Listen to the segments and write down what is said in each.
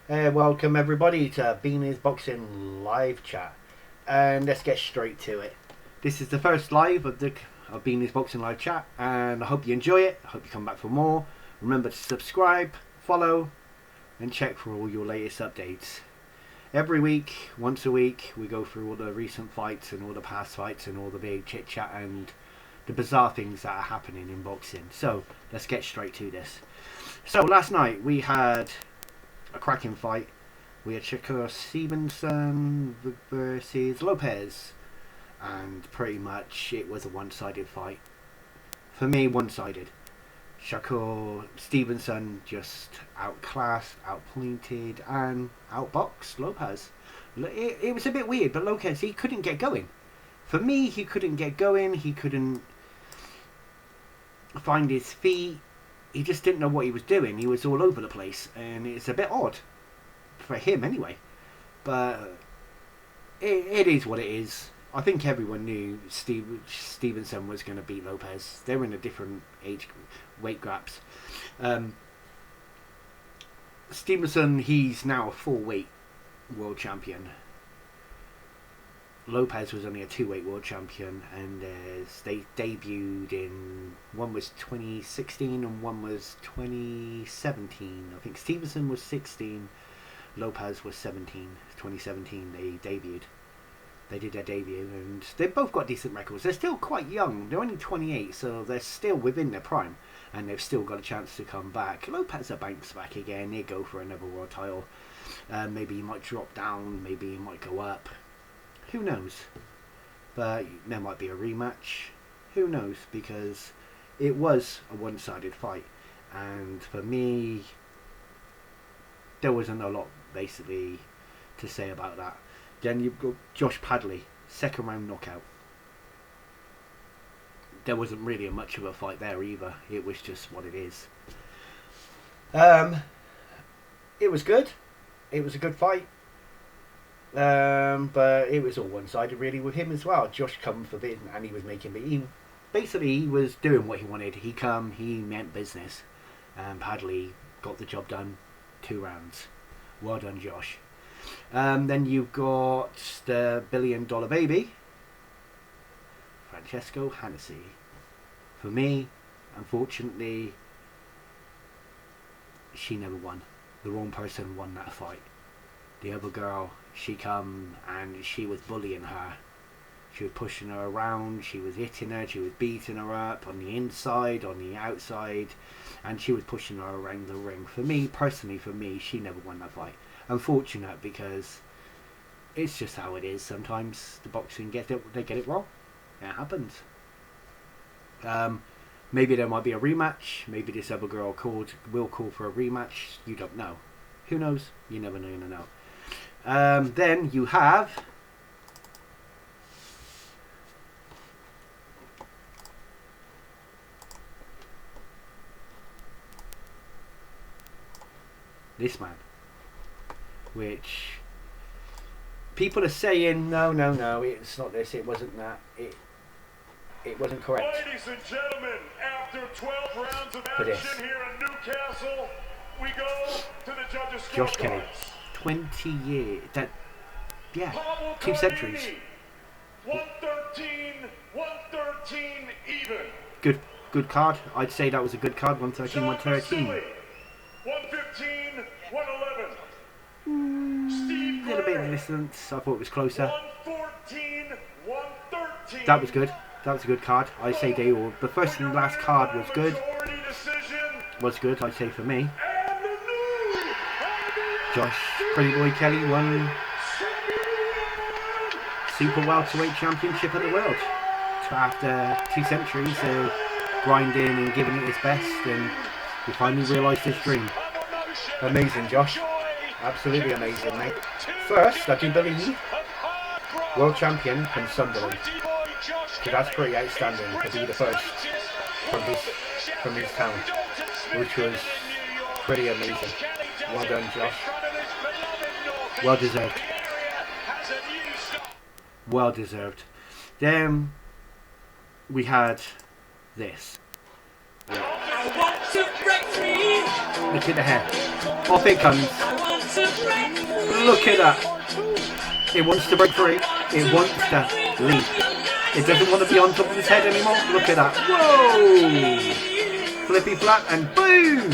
Welcome everybody to Beanie's Boxing live chat, and let's get straight to it. This is the first live of Beanie's Boxing live chat, and I hope you enjoy it. I hope you come back for more. Remember to subscribe, follow, and check for all your latest updates. Every week, once a week, we go through all the recent fights and all the past fights and all the big chit chat and the bizarre things that are happening in boxing. So let's get straight to this. So last night we had a cracking fight. We had Shakur Stevenson versus Lopez, and pretty much it was a one-sided fight. For me, one-sided. Shakur Stevenson just outclassed, outpointed, and outboxed Lopez. It was a bit weird, but Lopez, he couldn't get going. For me, he couldn't get going. He couldn't find his feet. He just didn't know what he was doing. He was all over the place, and it's a bit odd for him anyway. But it is what it is. I think everyone knew Stevenson was going to beat Lopez. They were in a different weight gaps. Stevenson, he's now a full weight world champion. Lopez was only a 2-weight world champion, and they debuted in, one was 2016 and one was 2017. I think Stevenson was 16, Lopez was 17. 2017 they debuted. They did their debut, and they've both got decent records. They're still quite young. They're only 28, so they're still within their prime, and they've still got a chance to come back. Lopez will bounce back again. He'll go for another world title. Maybe he might drop down. Maybe he might go up. Who knows? But there might be a rematch. Who knows? Because it was a one-sided fight, and for me, there wasn't a lot basically to say about that. Then you've got Josh Padley, second round knockout. There wasn't really much of a fight there either. It was just what it is. It was good. It was a good fight. But it was all one-sided really with him as well. Josh come forbidden, and he was making. He was doing what he wanted. He meant business, and Padley got the job done. 2 rounds. Well done, Josh. Then you've got the $1 billion baby, Francesco Hennessy. For me, unfortunately, she never won. The wrong person won that fight. The other girl, she come and she was bullying her. She was pushing her around, she was hitting her, she was beating her up on the inside, on the outside, and she was pushing her around the ring. For me, personally, she never won that fight. Unfortunate, because it's just how it is. Sometimes the boxing they get it wrong. It happens. Maybe there might be a rematch. Maybe this other girl will call for a rematch. You don't know. Who knows? You never know. Then you have this man, which people are saying no, it's not this, it wasn't that, it wasn't correct. Ladies and gentlemen, after 12 rounds of action here in Newcastle, we go to the judges' scorecards. Josh Kelly, 20 years, 2 centuries. 113 even. Good card. I'd say that was a good card. 113, 113. 115, 111. A little bit of distance. I thought it was closer. 114, 113. That was good. That was a good card. I'd say they all. The first and last card was good. I'd say for me. Josh Pretty Boy Kelly won Super Welterweight Championship of the world. After 2 centuries of grinding and giving it his best, and he finally realised his dream. Amazing, Josh. Absolutely amazing, mate. First, I do believe, world champion from Sunderland. So that's pretty outstanding to be the first from his town, which was pretty amazing. Well done, Josh. Well deserved. Well deserved. Then we had this. Look at the hair. Off it comes. Look at that. It wants to break free. It wants to leave. It doesn't want to be on top of his head anymore. Look at that. Whoa! Flippy flap and boom!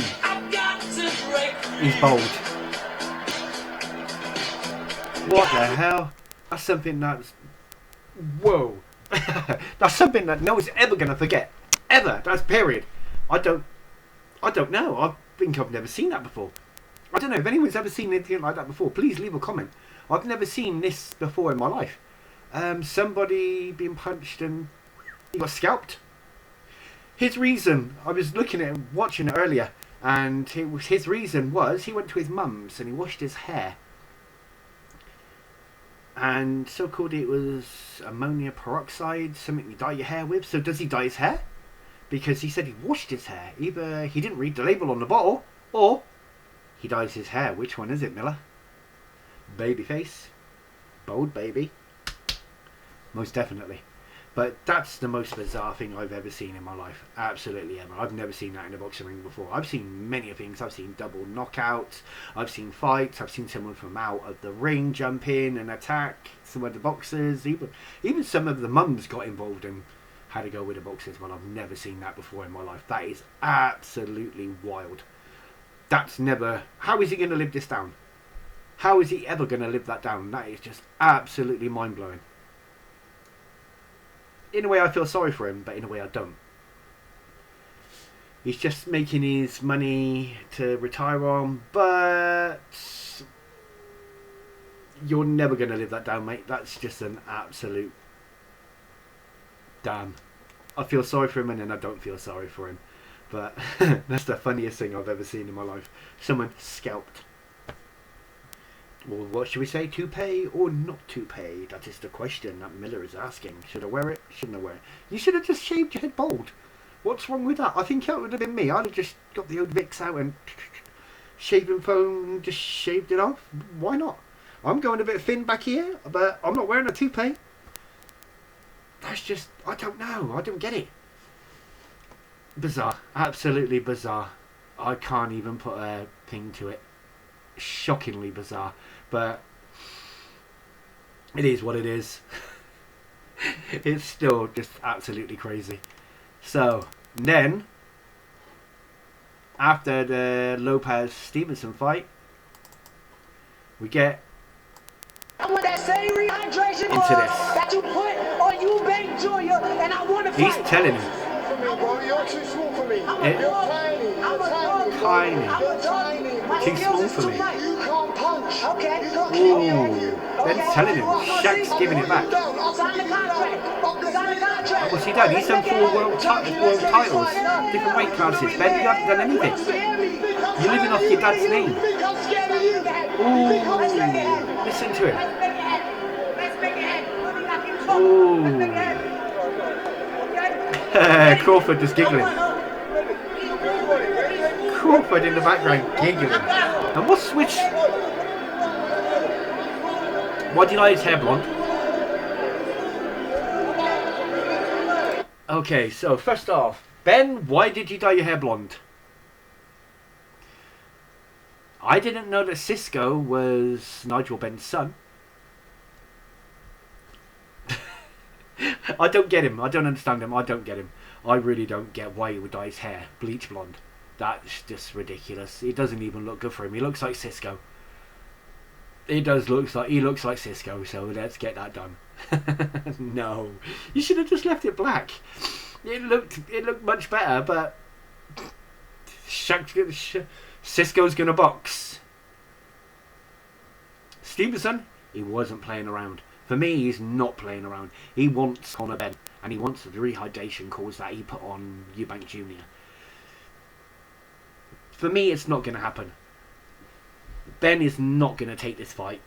He's bold. What the hell? That's something that's... Whoa. That's something that no one's ever going to forget. Ever. That's period. I don't know. I think I've never seen that before. I don't know if anyone's ever seen anything like that before. Please leave a comment. I've never seen this before in my life. Somebody being punched and he got scalped. His reason, I was looking at him, watching it earlier, and his reason was he went to his mum's and he washed his hair. And so-called it was ammonia peroxide, something you dye your hair with. So does he dye his hair? Because he said he washed his hair. Either he didn't read the label on the bottle, or he dyes his hair. Which one is it, Miller? Babyface? Bold baby? Most definitely. But that's the most bizarre thing I've ever seen in my life. Absolutely ever. I've never seen that in a boxing ring before. I've seen many things. I've seen double knockouts. I've seen fights. I've seen someone from out of the ring jump in and attack some of the boxers. Even some of the mums got involved and had to go with the boxers. Well, I've never seen that before in my life. That is absolutely wild. That's never... How is he going to live this down? How is he ever going to live that down? That is just absolutely mind-blowing. In a way I feel sorry for him, but in a way I don't. He's just making his money to retire on, but you're never going to live that down, mate. That's just an absolute damn. I feel sorry for him and then I don't feel sorry for him. But that's the funniest thing I've ever seen in my life. Someone scalped. Well, what should we say? Toupee or not toupee? That is the question that Miller is asking. Should I wear it? Shouldn't I wear it? You should have just shaved your head bald. What's wrong with that? I think it would have been me. I'd have just got the old Vicks out and shaving foam and just shaved it off. Why not? I'm going a bit thin back here, but I'm not wearing a toupee. That's just... I don't know. I don't get it. Bizarre. Absolutely bizarre. I can't even put a thing to it. Shockingly bizarre, but it is what it is. It's still just absolutely crazy. So then after the Lopez Stevenson fight, we get into this. That you put on Eubank Jr. and I want to He's telling him. You're too small for me. You're tiny. Too small for me. You can't punch. Okay. Ooh. Ben's telling him. Shaq's giving it back. Sign the contract. What's he done? He's done 4 world titles, different weight classes. Ben, you haven't done anything. You're living off your dad's name. Ooh. Listen to him. Ooh. Crawford just giggling. Crawford in the background giggling. And what's switch? Why did I his hair blonde? Okay, so first off, Ben, why did you dye your hair blonde? I didn't know that Cisco was Nigel Benn's son. I don't get him. I don't understand him. I don't get him. I really don't get why he would dye his hair bleach blonde. That's just ridiculous. It doesn't even look good for him. He looks like Cisco. He looks like Cisco, so let's get that done. No. You should have just left it black. It looked much better, but Cisco's gonna box. Stevenson, he wasn't playing around. For me, he's not playing around. He wants Conor Benn, and he wants the rehydration course that he put on Eubank Jr. For me, it's not going to happen. Ben is not going to take this fight.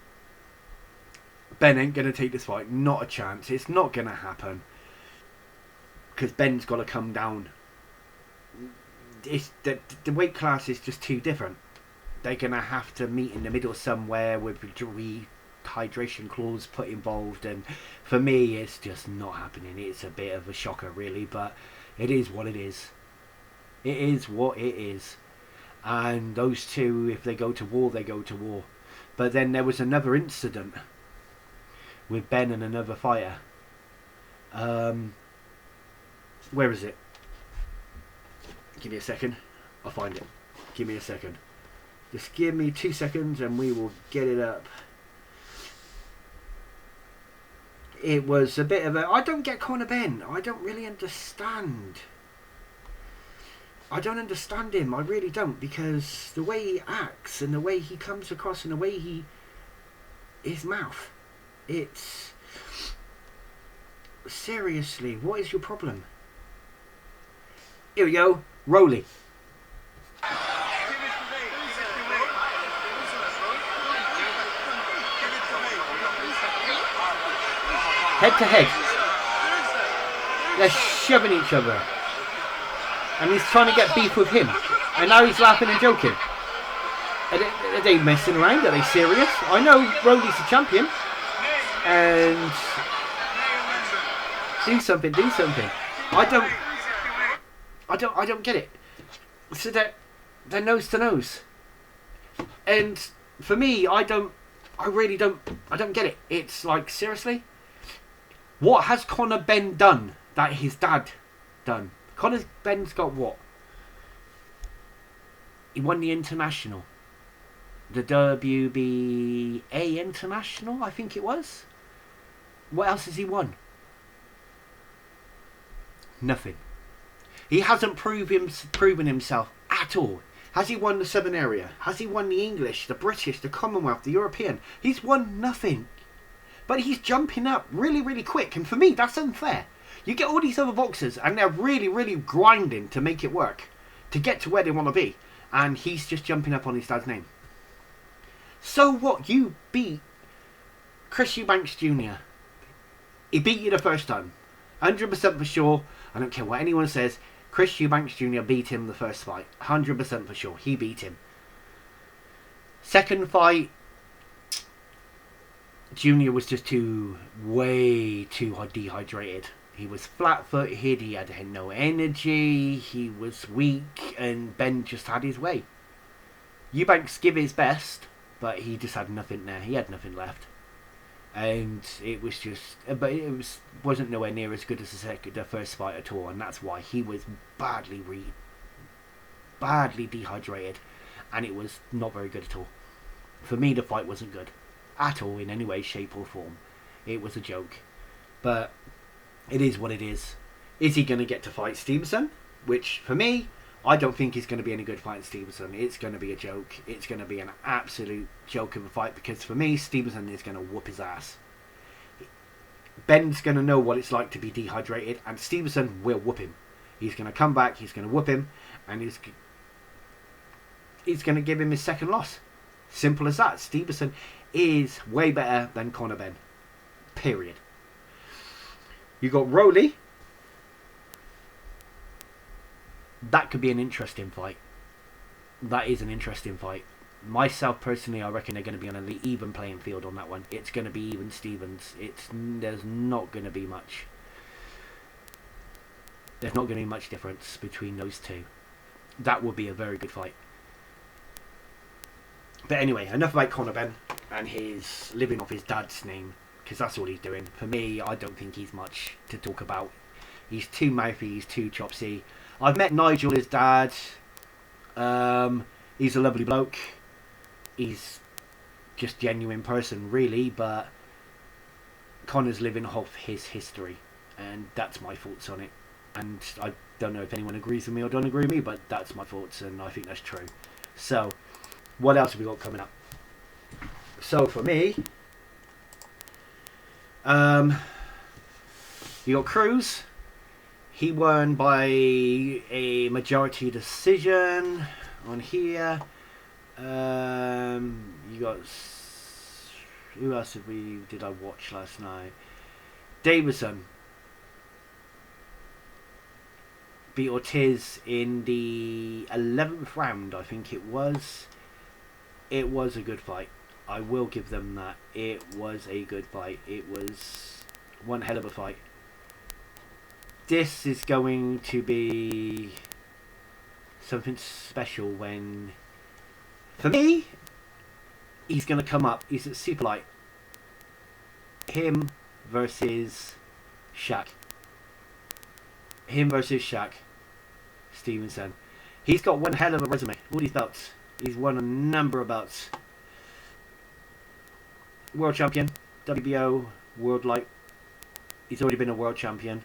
Ben ain't going to take this fight. Not a chance. It's not going to happen. Because Ben's got to come down. It's the weight class is just too different. They're going to have to meet in the middle somewhere with hydration clause put involved, and for me it's just not happening. It's a bit of a shocker really, but it is what it is. It is what it is. And those two, if they go to war, they go to war. But then there was another incident with Ben and another fighter. Where is it? Give me a second. I'll find it. Give me a second. Just give me 2 seconds and we will get it up. It was a bit of a... I don't get Conor Benn. I don't really understand. I don't understand him. I really don't. Because the way he acts and the way he comes across and the way he... his mouth. It's... Seriously, what is your problem? Here we go. Rolly. Head to head. They're shoving each other. And he's trying to get beef with him. And now he's laughing and joking. Are they messing around? Are they serious? I know Rolly's the champion. And... do something, do something. I don't get it. So they're nose to nose. And for me, I don't get it. It's like, seriously? What has Conor Benn done that his dad done? Conor Benn's got what? He won the International. The WBA International, I think it was. What else has he won? Nothing. He hasn't proven himself at all. Has he won the Southern Area? Has he won the English, the British, the Commonwealth, the European? He's won nothing. But he's jumping up really, really quick. And for me, that's unfair. You get all these other boxers and they're really, really grinding to make it work. To get to where they want to be. And he's just jumping up on his dad's name. So what? You beat Chris Eubanks Jr. He beat you the first time. 100% for sure. I don't care what anyone says. Chris Eubanks Jr. beat him the first fight. 100% for sure. He beat him. Second fight, Junior was just way too dehydrated. He was flat-footed. He had no energy. He was weak. And Ben just had his way. Eubanks gave his best, but he just had nothing there. He had nothing left. And it was just... but it wasn't nowhere near as good as the first fight at all. And that's why he was badly dehydrated. And it was not very good at all. For me, the fight wasn't good. At all, in any way, shape or form. It was a joke. But it is what it is. Is he going to get to fight Stevenson? Which, for me, I don't think he's going to be any good fighting Stevenson. It's going to be a joke. It's going to be an absolute joke of a fight. Because for me, Stevenson is going to whoop his ass. Ben's going to know what it's like to be dehydrated. And Stevenson will whoop him. He's going to come back. He's going to whoop him. And he's going to give him his second loss. Simple as that. Stevenson is way better than Conor Benn. Period. You got Rolly. That could be an interesting fight. That is an interesting fight. Myself personally, I reckon they're going to be on an even playing field on that one. It's going to be even Stevens. There's not going to be much. There's not going to be much difference between those two. That would be a very good fight. But anyway, enough about Conor Benn and his living off his dad's name, because that's all he's doing. For me, I don't think he's much to talk about. He's too mouthy, he's too chopsy. I've met Nigel, his dad. He's a lovely bloke. He's just genuine person, really, but Conor's living off his history, and that's my thoughts on it. And I don't know if anyone agrees with me or don't agree with me, but that's my thoughts, and I think that's true. So, what else have we got coming up? So for me, you got Cruz. He won by a majority decision on here. You got... who else did I watch last night? Davison beat Ortiz in the 11th round, I think it was. It was a good fight. I will give them that. It was a good fight. It was one hell of a fight. This is going to be something special when... for me, he's going to come up. He's at super light. Him versus Shaq. Him versus Shaq Stevenson. He's got one hell of a resume. All these belts. He's won a number of belts. World champion, WBO, World Light. He's already been a world champion.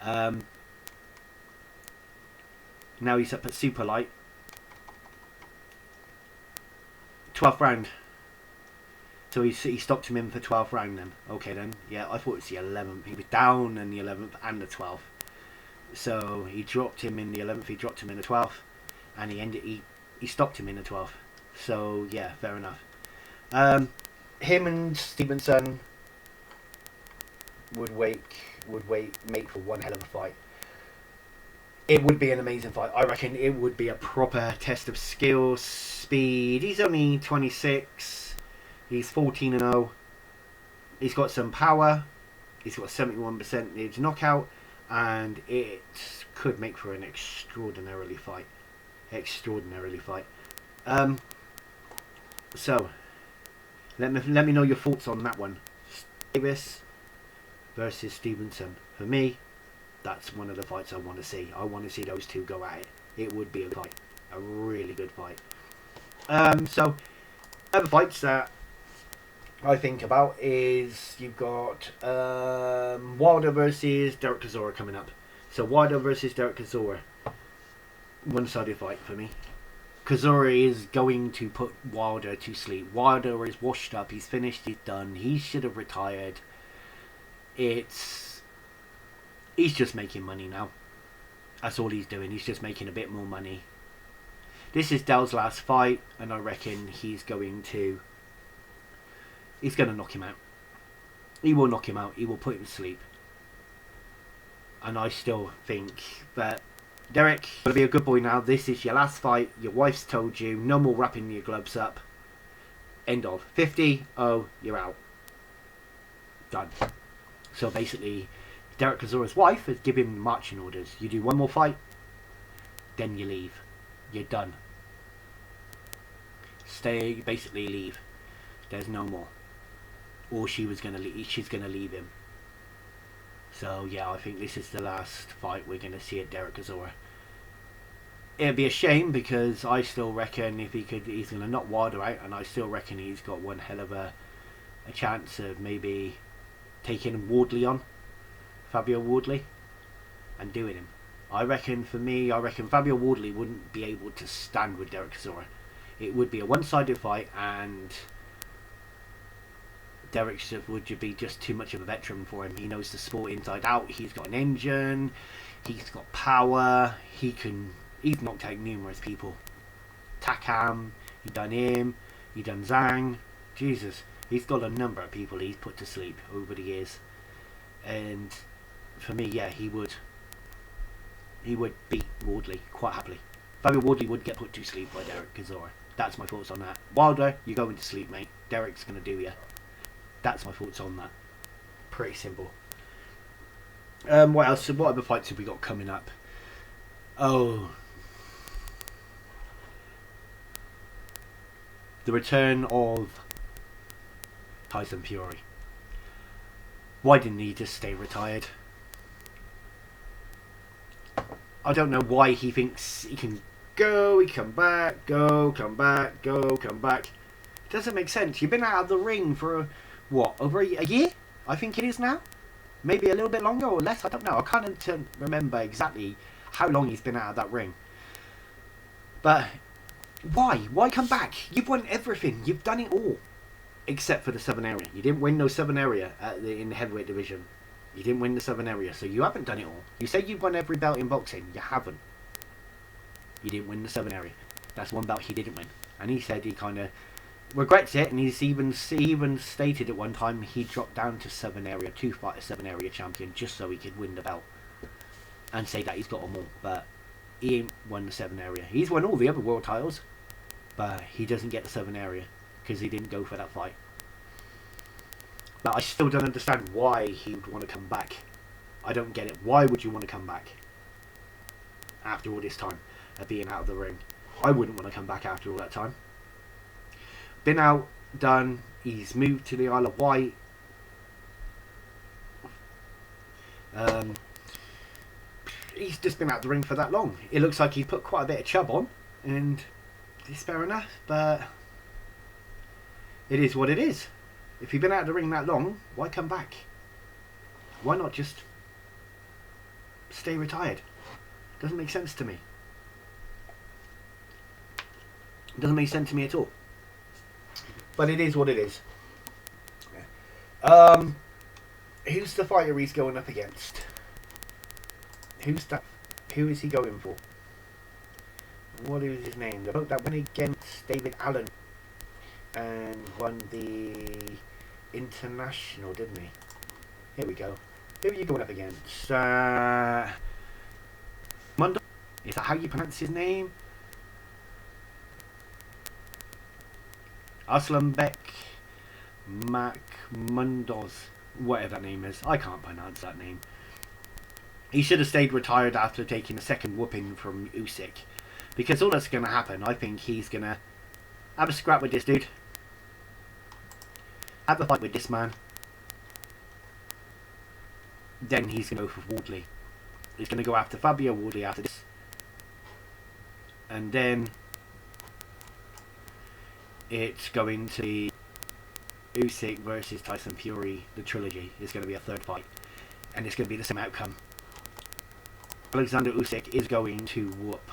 Now he's up at super light. 12th round. So he stopped him in for 12th round then. Okay then. Yeah, I thought it was the 11th. He was down in the 11th and the 12th. So he dropped him in the 11th. He dropped him in the 12th, and he stopped him in the 12th. So yeah, fair enough. Him and Stevenson would make for one hell of a fight. It would be an amazing fight. I reckon it would be a proper test of skill, speed. He's only 26. He's 14-0. He's got some power. He's got 71% knockout, and it could make for an extraordinarily fight. So let me know your thoughts on that one. Davis versus Stevenson. For me, that's one of the fights I want to see. I want to see those two go at it. It would be a fight. A really good fight. So, other fights that I think about is you've got Wilder versus Derek Chisora coming up. So, Wilder versus Derek Chisora. One-sided fight for me. Chisora is going to put Wilder to sleep. Wilder is washed up. He's finished. He's done. He should have retired. He's just making money now. That's all he's doing. He's just making a bit more money. This is Dell's last fight, and I reckon he's going to knock him out. He will knock him out. He will put him to sleep. And I still think that Derek, you're going to be a good boy now. This is your last fight. Your wife's told you. No more wrapping your gloves up. End of. 50-0, you're out. Done. So basically, Derek Chisora's wife has given him marching orders. You do one more fight, then you leave. You're done. Stay, basically leave. There's no more. Or she's going to leave him. So yeah, I think this is the last fight we're going to see at Derek Chisora. It'd be a shame because I still reckon if he's going to knock Wilder out, and I still reckon he's got one hell of a chance of maybe taking Wardley on, Fabio Wardley, and doing him. I reckon Fabio Wardley wouldn't be able to stand with Derek Chisora. It would be a one-sided fight, and Derek would be just too much of a veteran for him. He knows the sport inside out. He's got an engine. He's got power. He's knocked out numerous people. Takam, he done him. He done Zhang. Jesus, he's got a number of people he's put to sleep over the years. And for me, yeah, he would beat Wardley quite happily. Fabio Wardley would get put to sleep by Derek Chisora. That's my thoughts on that. Wilder, you're going to sleep, mate. Derek's going to do you. That's my thoughts on that. Pretty simple. What else? What other fights have we got coming up? Oh, the return of Tyson Fury. Why didn't he just stay retired? I don't know why he thinks he can go, he come back, go, come back, go, come back. It doesn't make sense. You've been out of the ring for over a year? I think it is now. Maybe a little bit longer or less. I don't know. I can't remember exactly how long he's been out of that ring. But why? Why come back? You've won everything. You've done it all. Except for the Southern Area. You didn't win no Southern Area in the heavyweight division. You didn't win the Southern Area, so you haven't done it all. You say you've won every belt in boxing. You haven't. You didn't win the Southern Area. That's one belt he didn't win. And he said he kind of regrets it, and he's even stated at one time he dropped down to Southern Area to fight a Southern Area champion just so he could win the belt. And say that he's got them all. But he ain't won the Southern Area. He's won all the other world titles, but he doesn't get the Southern Area because he didn't go for that fight. But I still don't understand why he would want to come back. I don't get it. Why would you want to come back after all this time of being out of the ring? I wouldn't want to come back after all that time. Been out done. He's moved to the Isle of Wight. He's just been out the ring for that long. It looks like he put quite a bit of chub on, and it's fair enough, but it is what it is. If you've been out of the ring that long, why come back? Why not just stay retired? Doesn't make sense to me. Doesn't make sense to me at all. But it is what it is. Who's the fighter he's going up against? Who's that? Who is he going for? What is his name? The bloke that went against David Allen and won the international, didn't he? Here we go. Who are you going up against? Mundo? Is that how you pronounce his name? Aslanbek Mundoz, whatever that name is. I can't pronounce that name. He should have stayed retired after taking a second whooping from Usyk. Because all that's going to happen, I think he's going to have a scrap with this dude. Have a fight with this man. Then he's going to go for Wardley. He's going to go after Fabio Wardley after this. And then it's going to be Usyk versus Tyson Fury. The trilogy is going to be a third fight. And it's going to be the same outcome. Alexander Usyk is going to whoop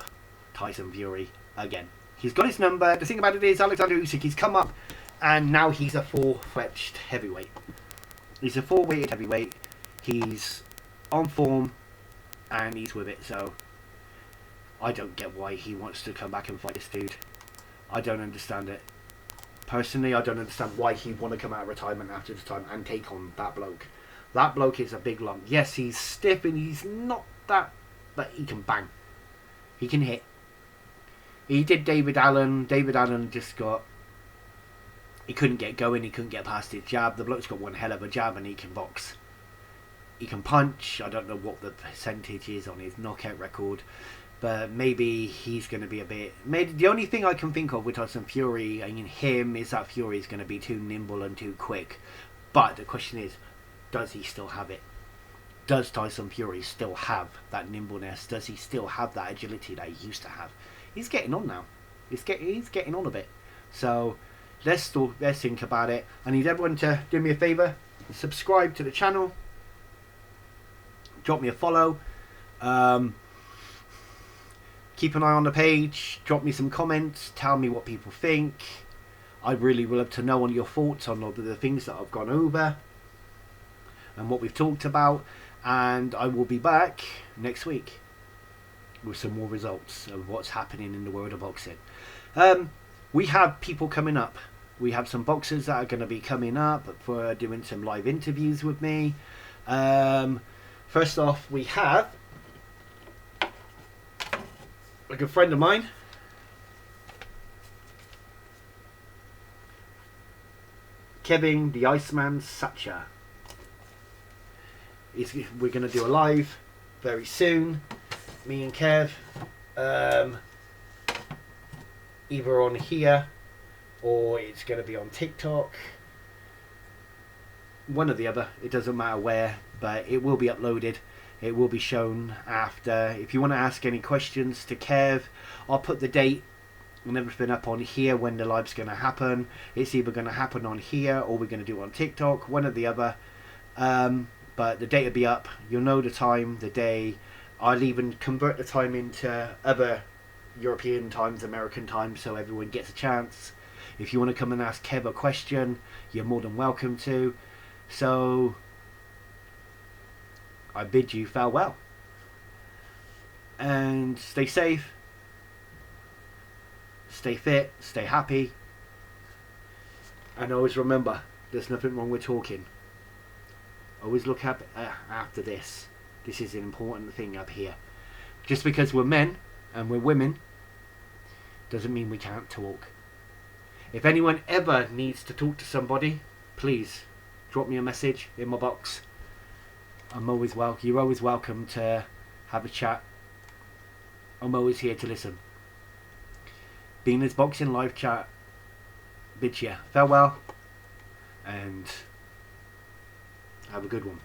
Tyson Fury again. He's got his number. The thing about it is, Alexander Usyk, he's come up and now he's a full-fledged heavyweight. He's a full-weighted heavyweight. He's on form and he's with it. So I don't get why he wants to come back and fight this dude. I don't understand it. Personally, I don't understand why he'd want to come out of retirement after this time and take on that bloke. That bloke is a big lump. Yes, he's stiff and he's not that, but he can bang. He can hit. He did David Allen. David Allen just got... He couldn't get going. He couldn't get past his jab. The bloke's got one hell of a jab and he can box. He can punch. I don't know what the percentage is on his knockout record. But maybe he's going to be a bit... Maybe the only thing I can think of with Tyson Fury and him is that Fury is going to be too nimble and too quick. But the question is, does he still have it? Does Tyson Fury still have that nimbleness? Does he still have that agility that he used to have? He's getting on now. He's getting on a bit. So let's think about it. I need everyone to do me a favour. Subscribe to the channel. Drop me a follow. Keep an eye on the page. Drop me some comments. Tell me what people think. I'd really love to know on your thoughts on all the things that I've gone over and what we've talked about. And I will be back next week with some more results of what's happening in the world of boxing. We have people coming up. We have some boxers that are going to be coming up for doing some live interviews with me. First off, we have a good friend of mine, Kevin the Iceman Sacha. We're going to do a live very soon, me and Kev, either on here or it's going to be on TikTok, one or the other. It doesn't matter where, but it will be uploaded. It will be shown after. If you want to ask any questions to Kev, I'll put the date and everything up on here when the live's going to happen. It's either going to happen on here or we're going to do it on TikTok, one or the other. But the date will be up. You'll know the time, the day. I'll even convert the time into other European times, American times, so everyone gets a chance. If you want to come and ask Kev a question, you're more than welcome to. So I bid you farewell. And stay safe. Stay fit. Stay happy. And always remember, there's nothing wrong with talking. Always look up after this. This is an important thing up here. Just because we're men and we're women doesn't mean we can't talk. If anyone ever needs to talk to somebody, please drop me a message in my box. I'm always welcome. You're always welcome to have a chat. I'm always here to listen. Beaners Boxing live chat bids you farewell, and have a good one.